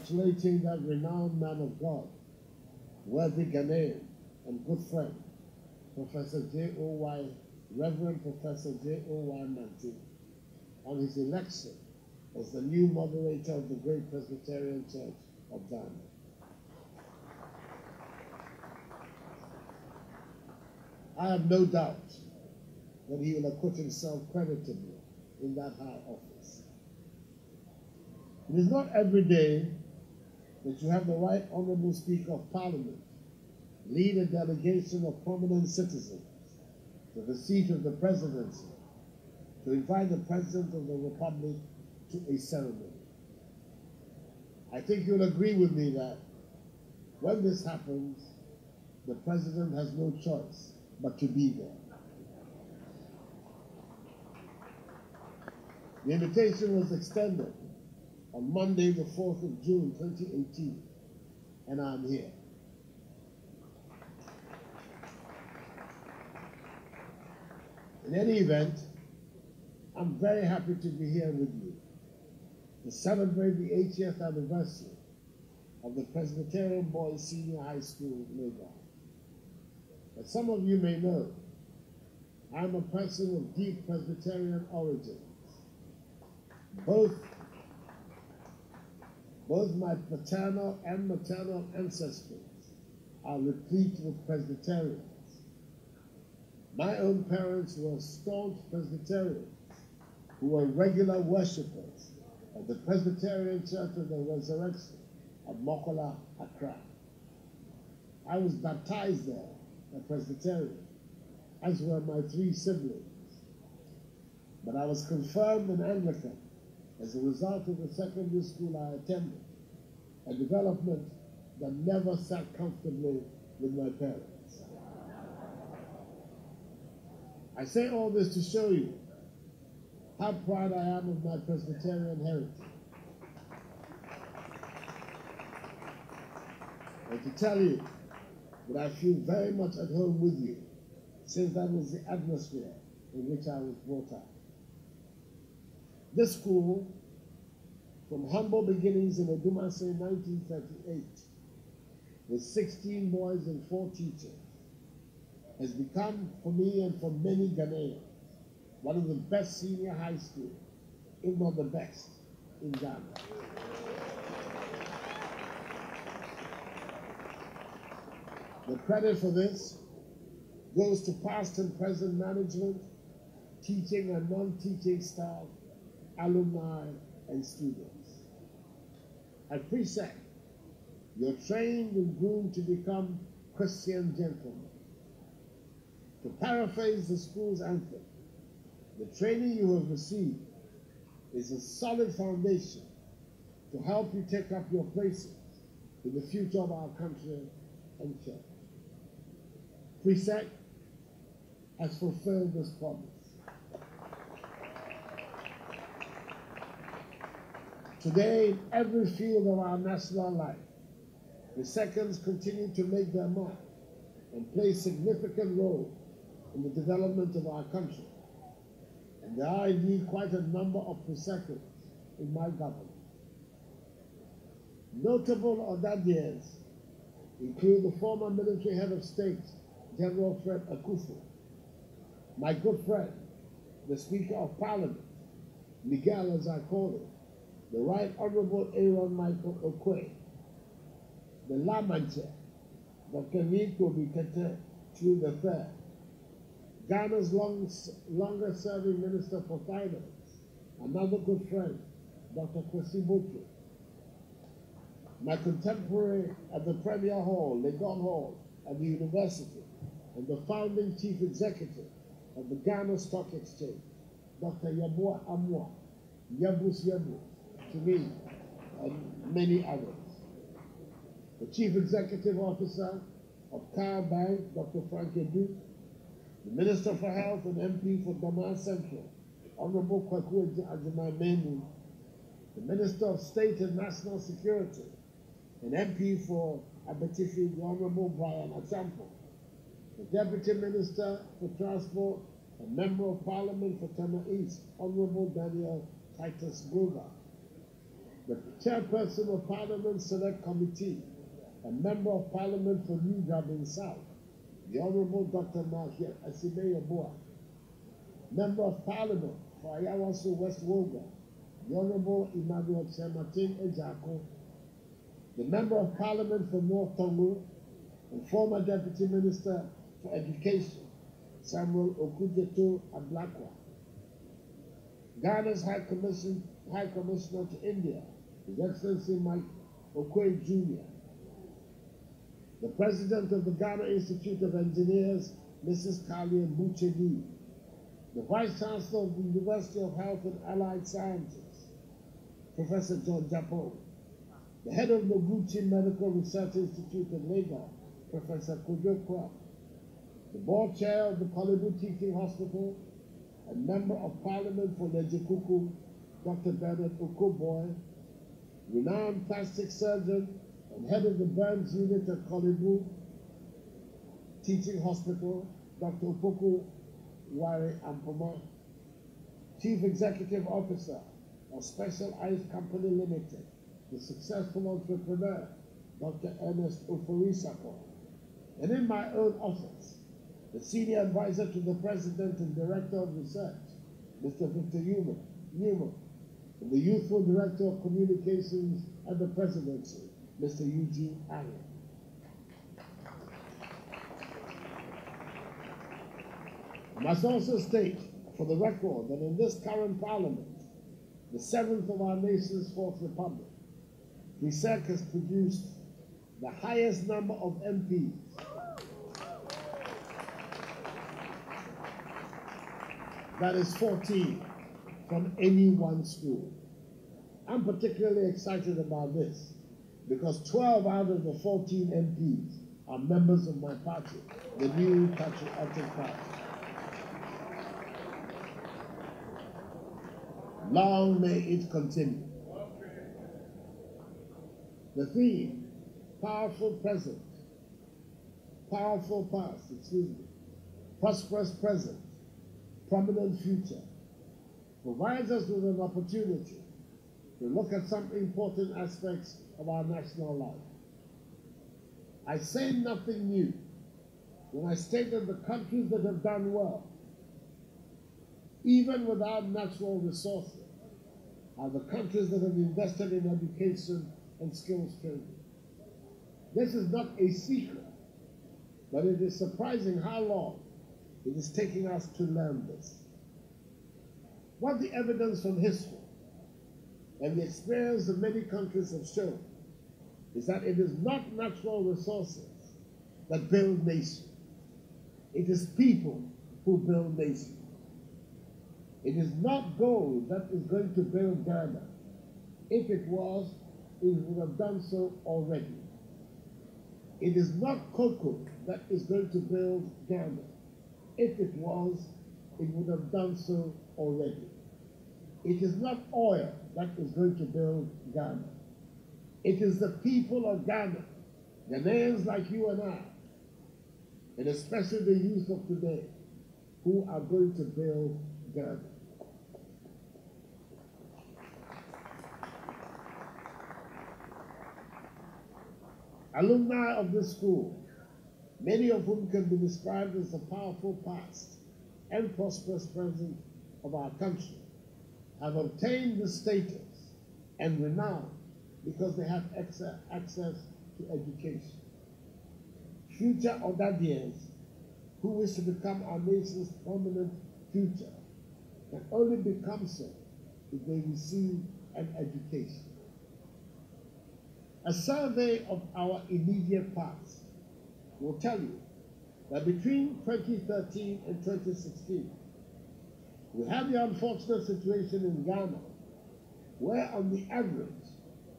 congratulating that renowned man of God, worthy Ghanaian and good friend, Professor J.O.Y., Reverend Professor J.O.Y. Manti, on his election as the new moderator of the Great Presbyterian Church of Ghana. I have no doubt that he will acquit himself creditably in that high office. It is not every day that you have the Right Honourable Speaker of Parliament lead a delegation of prominent citizens to the seat of the presidency to invite the President of the Republic to a ceremony. I think you'll agree with me that when this happens, the President has no choice but to be there. The invitation was extended on Monday, the 4th of June, 2018, and I'm here. In any event, I'm very happy to be here with you to celebrate the 80th anniversary of the Presbyterian Boys Senior High School in Lagos. As some of you may know, I'm a person of deep Presbyterian origins. Both my paternal and maternal ancestors are replete with Presbyterians. My own parents were staunch Presbyterians who were regular worshippers of the Presbyterian Church of the Resurrection at Mokola, Accra. I was baptized there, a Presbyterian, as were my 3 siblings. But I was confirmed an Anglican as a result of the secondary school I attended, a development that never sat comfortably with my parents. I say all this to show you how proud I am of my Presbyterian heritage, and to tell you that I feel very much at home with you, since that was the atmosphere in which I was brought up. This school, from humble beginnings in Odumase in 1938, with 16 boys and 4 teachers, has become, for me and for many Ghanaians, one of the best senior high schools, if not the best, in Ghana. The credit for this goes to past and present management, teaching and non-teaching staff, alumni, and students. At Presec, you're trained and groomed to become Christian gentlemen. To paraphrase the school's anthem, the training you have received is a solid foundation to help you take up your places in the future of our country and church. Presec has fulfilled this promise. Today, in every field of our national life, Presecans continue to make their mark and play a significant role in the development of our country. And there are indeed quite a number of Presecans in my government. Notable Odadiers include the former military head of state, General Fred Akufo, my good friend, the Speaker of Parliament, Miguel as I call him, the Right Honourable Aaron Michael Okwe, the La Mancha, Dr. Nico Bikete through the fair, Ghana's longest-serving Minister for Finance, another good friend, Dr. Kwesi Botu, my contemporary at the Premier Hall, Legon Hall, at the university, and the founding chief executive of the Ghana Stock Exchange, Dr. Yabua Amwa, Yabus Yabu, to me, and many others. The chief executive officer of Car Bank, Dr. Frank Edu, the Minister for Health and MP for Damar Central, Honorable Kwaku Ajimai Menu, the Minister of State and National Security, and MP for Abetifi, the Honorable Brian Achampo, the Deputy Minister for Transport and Member of Parliament for Tema East, Honorable Daniel Titus Gruber, the chairperson of Parliament Select Committee, a member of Parliament for New Dublin South, the Honourable Dr. Mahia Asimeya-Boa, member of Parliament for Ayawaso West Woga, the Honourable Emmanuel Chematin Ejako, the member of Parliament for North Tongu, and former Deputy Minister for Education, Samuel Okujeto Ablakwa, Ghana's High Commissioner to India, His Excellency Mike Okoye Jr., the President of the Ghana Institute of Engineers, Mrs. Kalia Muchedi, the Vice Chancellor of the University of Health and Allied Sciences, Professor John Japon, the head of Noguchi Medical Research Institute in Lagos, Professor Kojo Kwam, the board chair of the Kolebu Teaching Hospital, and member of Parliament for Lejikuku, Dr. Bernard Okoboy, renowned plastic surgeon and head of the burns unit at Kolebu Teaching Hospital, Dr. Opoku Ware Ampoma, Chief Executive Officer of Special Ice Company Limited, the successful entrepreneur, Dr. Ernest Oforisako, and in my own office, the Senior Advisor to the President and Director of Research, Mr. Victor Newman, and the Youthful Director of Communications at the Presidency, Mr. Eugene Allen. I must also state, for the record, that in this current Parliament, the seventh of our nation's Fourth Republic, Presec has produced the highest number of MPs that is 14 from any one school. I'm particularly excited about this because 12 out of the 14 MPs are members of my party, the New Patriotic Party. Long may it continue. The theme, powerful present, powerful past, prosperous present, prominent future, provides us with an opportunity to look at some important aspects of our national life. I say nothing new when I state that the countries that have done well, even without natural resources, are the countries that have invested in education and skills training. This is not a secret, but it is surprising how long it is taking us to learn this. What the evidence from history and the experience of many countries have shown is that it is not natural resources that build nations. It is people who build nations. It is not gold that is going to build Ghana. If it was, it would have done so already. It is not cocoa that is going to build Ghana. If it was, it would have done so already. It is not oil that is going to build Ghana. It is the people of Ghana, Ghanaians like you and I, and especially the youth of today, who are going to build Ghana. Alumni of this school, many of whom can be described as the powerful past and prosperous present of our country, have obtained the status and renown because they have access to education. Future Odadians who wish to become our nation's prominent future can only become so if they receive an education. A survey of our immediate past will tell you that between 2013 and 2016, we had the unfortunate situation in Ghana where on the average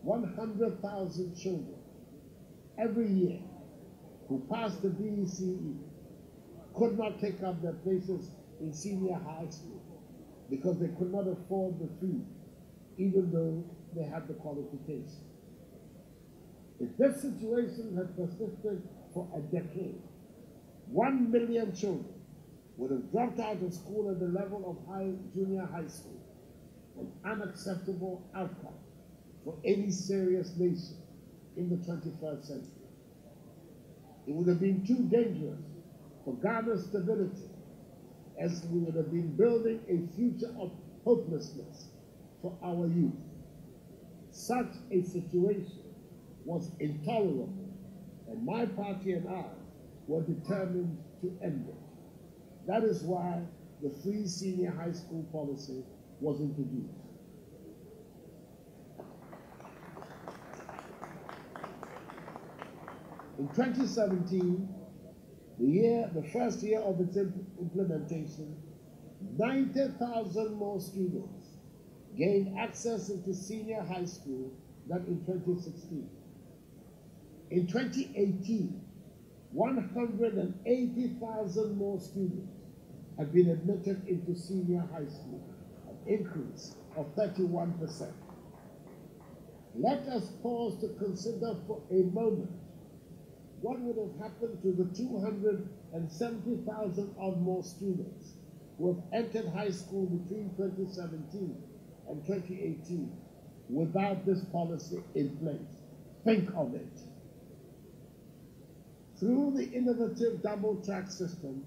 100,000 children every year who passed the BECE could not take up their places in senior high school because they could not afford the fee even though they had the qualification. If this situation had persisted for a decade, 1 million children would have dropped out of school at the level of junior high school, an unacceptable outcome for any serious nation in the 21st century. It would have been too dangerous for Ghana's stability, as we would have been building a future of hopelessness for our youth. Such a situation was intolerable, and my party and I were determined to end it. That is why the free senior high school policy was introduced. In 2017, the first year of its implementation, 90,000 more students gained access into senior high school than in 2016. In 2018, 180,000 more students have been admitted into senior high school, an increase of 31%. Let us pause to consider for a moment what would have happened to the 270,000 odd more students who have entered high school between 2017 and 2018 without this policy in place. Think of it. Through the innovative double-track system,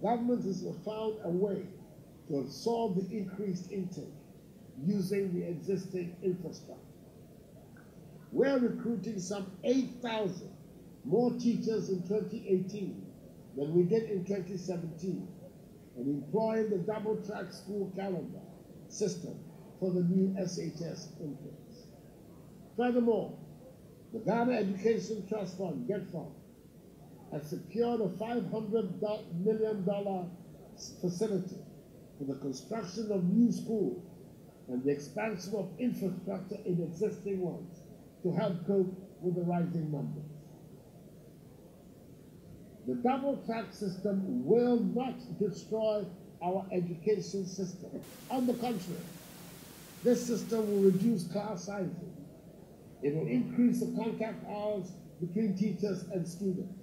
government has found a way to absorb the increased intake using the existing infrastructure. We're recruiting some 8,000 more teachers in 2018 than we did in 2017, and employing the double-track school calendar system for the new SHS influence. Furthermore, the Ghana Education Trust Fund, GETFund, has secured a $500 million facility for the construction of new schools and the expansion of infrastructure in existing ones to help cope with the rising numbers. The double-track system will not destroy our education system. On the contrary, this system will reduce class sizes. It will increase the contact hours between teachers and students,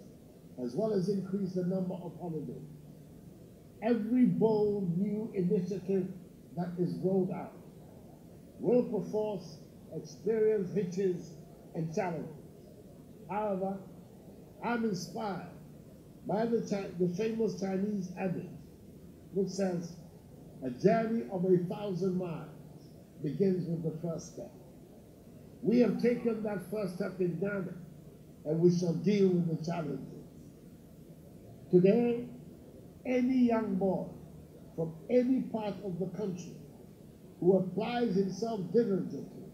as well as increase the number of holidays. Every bold new initiative that is rolled out will perforce experience hitches and challenges. However, I'm inspired by the famous Chinese adage, which says, a journey of 1,000 miles begins with the first step. We have taken that first step in Ghana, and we shall deal with the challenges. Today, any young boy from any part of the country who applies himself diligently,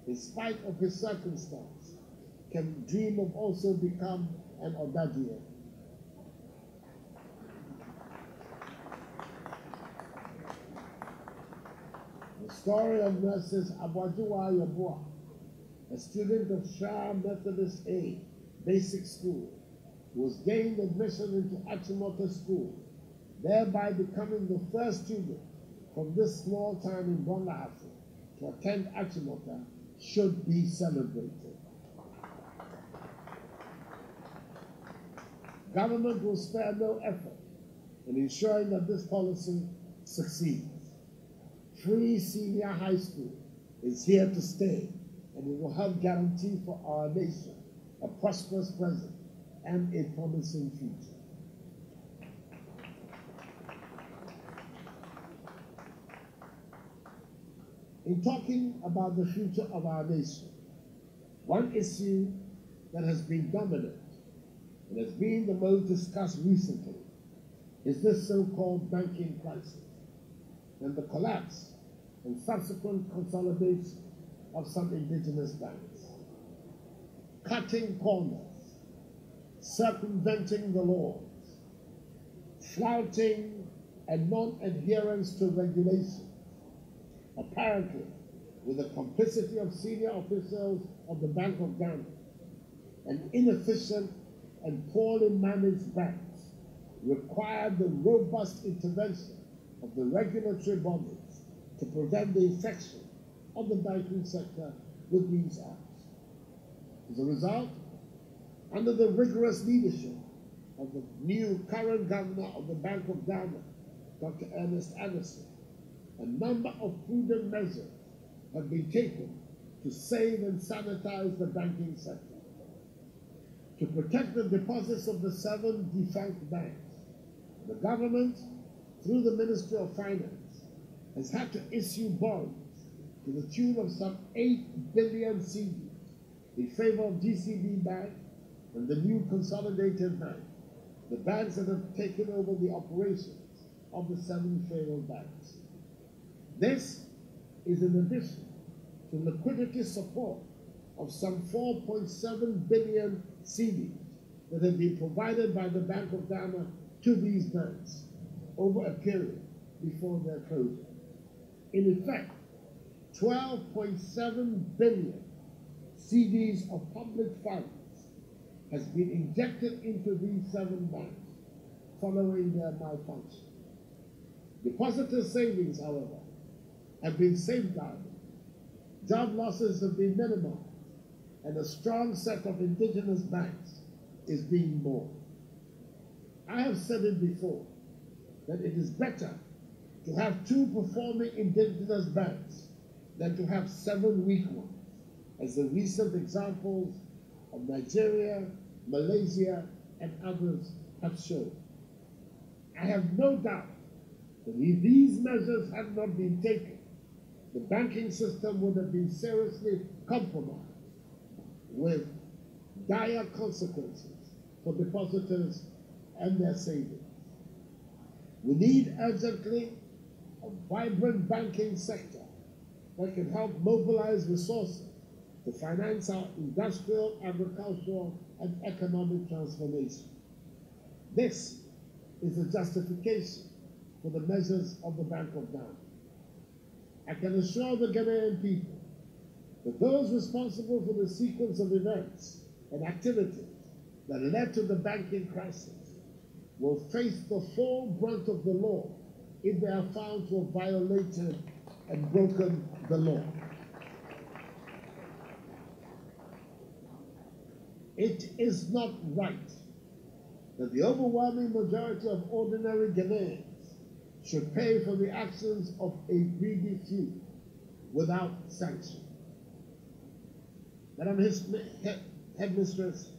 in spite of his circumstance, can dream of also become an Odadie. The story of Nurses Abwajuwa Yabua, a student of Shah Methodist A Basic School, who was gained admission into Achimota School, thereby becoming the first student from this small town in Bongahafo to attend Achimota, should be celebrated. Government will spare no effort in ensuring that this policy succeeds. Free senior high school is here to stay, and it will help guarantee for our nation a prosperous present and a promising future. In talking about the future of our nation, one issue that has been dominant and has been the most discussed recently is this so-called banking crisis and the collapse and subsequent consolidation of some indigenous banks. Cutting corners, circumventing the laws, flouting and non-adherence to regulations, apparently with the complicity of senior officials of the Bank of Ghana, and inefficient and poorly managed banks required the robust intervention of the regulatory bodies to prevent the infection of the banking sector with these acts. As a result, under the rigorous leadership of the new current governor of the Bank of Ghana, Dr. Ernest Anderson, a number of prudent measures have been taken to save and sanitize the banking sector. To protect the deposits of the 7 defunct banks, the government, through the Ministry of Finance, has had to issue bonds to the tune of some 8 billion cedis in favor of GCB Bank and the new consolidated bank, the banks that have taken over the operations of the 7 failed banks. This is in addition to liquidity support of some 4.7 billion cedis that have been provided by the Bank of Ghana to these banks over a period before their closure. In effect, 12.7 billion cedis of public funds has been injected into these 7 banks following their malfunction. Depositor savings, however, have been safeguarded. Job losses have been minimized, and a strong set of indigenous banks is being born. I have said it before, that it is better to have 2 performing indigenous banks than to have 7 weak ones, as the recent examples of Nigeria, Malaysia, and others have shown. I have no doubt that if these measures had not been taken, the banking system would have been seriously compromised, with dire consequences for depositors and their savings. We need urgently a vibrant banking sector that can help mobilize resources to finance our industrial, agricultural, and economic transformation. This is the justification for the measures of the Bank of Ghana. I can assure the Ghanaian people that those responsible for the sequence of events and activities that led to the banking crisis will face the full brunt of the law if they are found to have violated and broken the law. It is not right that the overwhelming majority of ordinary Ghanaians should pay for the actions of a greedy few without sanction. Madam Headmistress,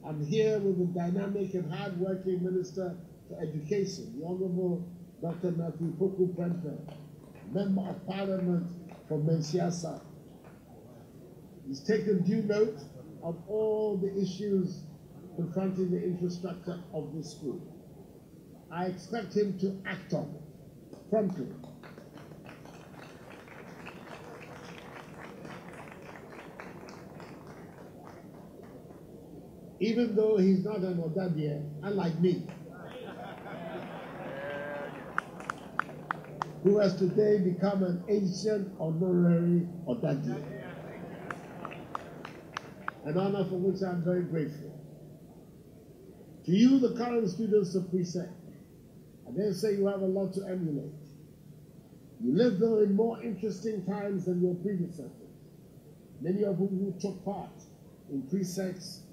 I'm here with the dynamic and hard-working Minister for Education, the Honorable Dr. Matthew Poku Prempeh, Member of Parliament for Mensiasa. He's taken due note of all the issues confronting the infrastructure of this school. I expect him to act on it promptly. Even though he's not an Odadie, unlike me, who has today become an ancient honorary Odadie, an honor for which I'm very grateful. To you, the current students of Presec, I dare say you have a lot to emulate. You lived, though, in more interesting times than your predecessors, many of whom who took part in Presec's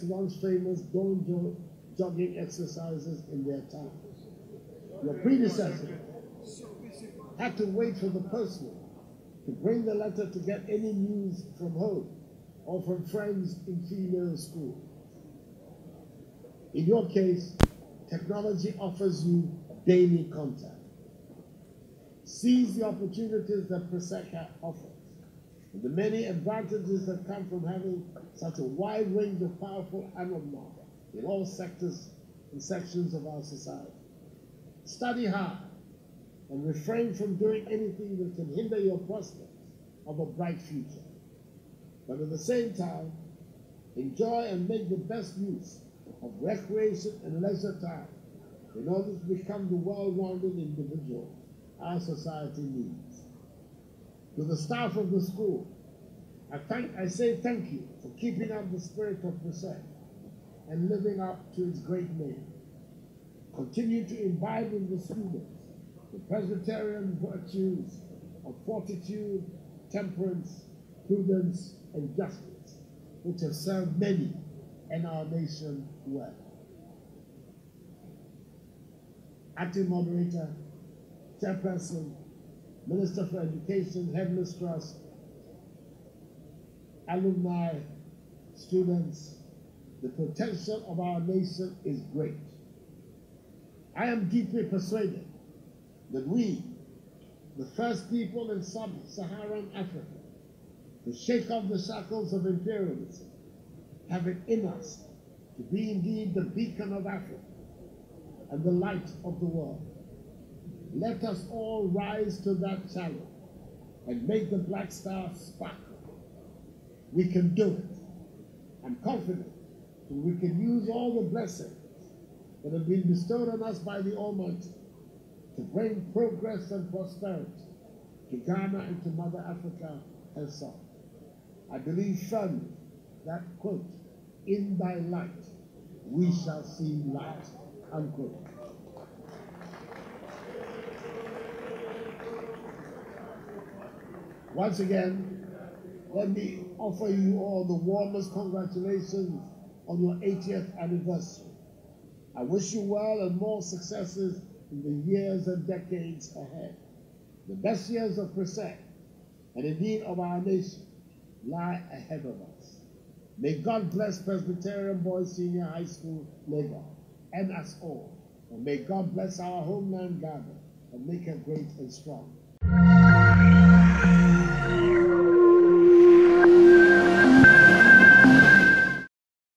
once famous dawn jogging exercises in their time. Your predecessors had to wait for the postman to bring the letter to get any news from home or from friends in female school. In your case, technology offers you daily contact. Seize the opportunities that Presec offers, and the many advantages that come from having such a wide range of powerful alumni in all sectors and sections of our society. Study hard and refrain from doing anything that can hinder your prospects of a bright future. But at the same time, enjoy and make the best use of recreation and leisure time in order to become the well-rounded individual our society needs. To the staff of the school, I say thank you for keeping up the spirit of Presec and living up to its great name. Continue to imbibe in the students the Presbyterian virtues of fortitude, temperance, prudence, and justice, which have served many and our nation well. Acting Moderator, Chairperson, Minister for Education, Headmistress, alumni, students, the potential of our nation is great. I am deeply persuaded that we, the first people in sub-Saharan Africa, to shake off the shackles of imperialism, have it in us to be indeed the beacon of Africa and the light of the world. Let us all rise to that challenge and make the Black Star sparkle. We can do it. I'm confident that we can use all the blessings that have been bestowed on us by the Almighty to bring progress and prosperity to Ghana and to Mother Africa herself. I believe firmly that quote, "In thy light we shall see light," unquote. Once again, let me offer you all the warmest congratulations on your 80th anniversary. I wish you well and more successes in the years and decades ahead. The best years of Presec, and indeed of our nation, lie ahead of us. May God bless Presbyterian Boys Senior High School, Lagos, and us all. And may God bless our homeland, Ghana, and make it great and strong.